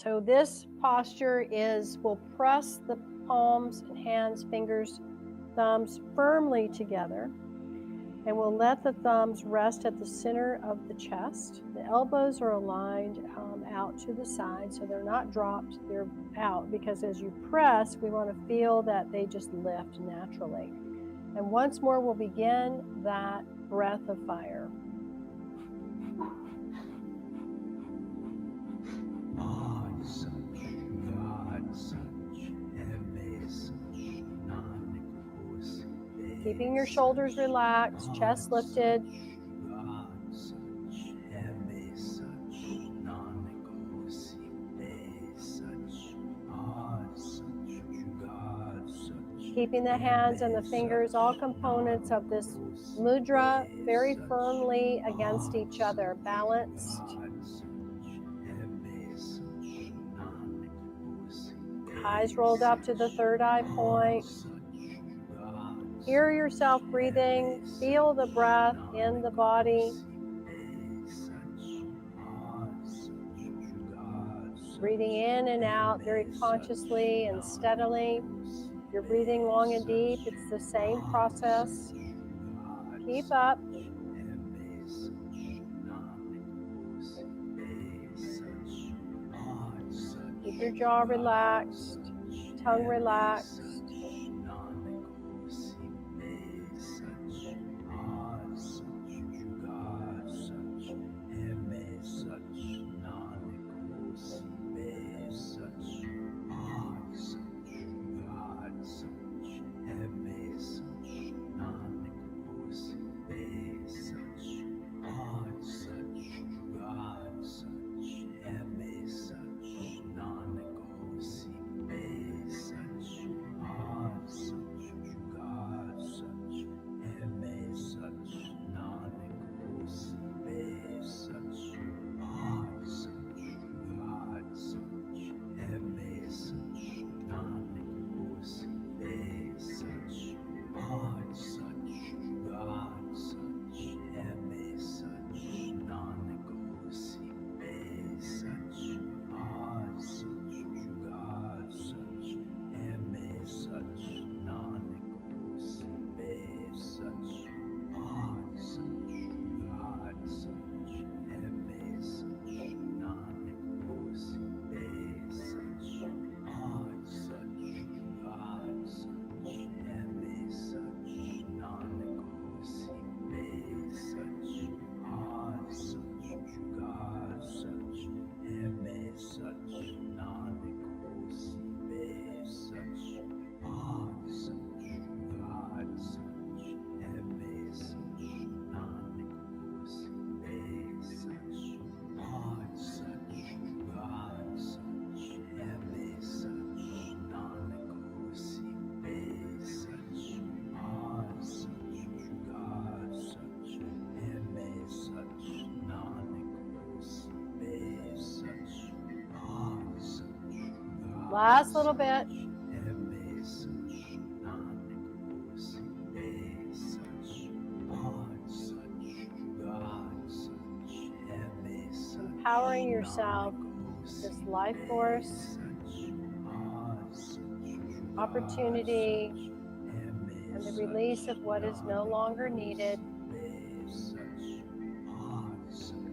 So this posture we'll press the palms and hands, fingers, thumbs firmly together. And we'll let the thumbs rest at the center of the chest. The elbows are aligned out to the side, so they're not dropped, they're out, because as you press, we want to feel that they just lift naturally. And once more, we'll begin that breath of fire. Keeping your shoulders relaxed, chest lifted. Keeping the hands and the fingers, all components of this mudra, very firmly against each other, balanced. Eyes rolled up to the third eye point. Hear yourself breathing. Feel the breath in the body. Breathing in and out very consciously and steadily. You're breathing long and deep. It's the same process. Keep up. Keep your jaw relaxed, tongue relaxed. Last little bit. Empowering yourself, this life force, opportunity, and the release of what is no longer needed,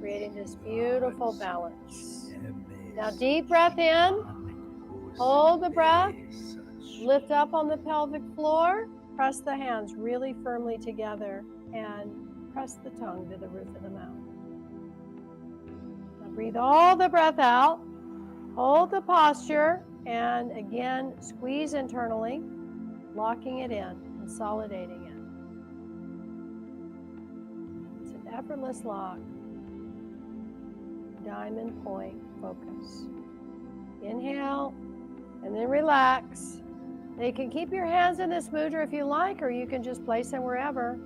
creating this beautiful balance. Now, deep breath in, hold the breath, lift up on the pelvic floor, press the hands really firmly together, and press the tongue to the roof of the mouth. Now, breathe all the breath out, hold the posture, and again, squeeze internally, locking it in, consolidating it. It's an effortless lock. Diamond point focus. Inhale, and then relax. Now you can keep your hands in this mudra if you like, or you can just place them wherever.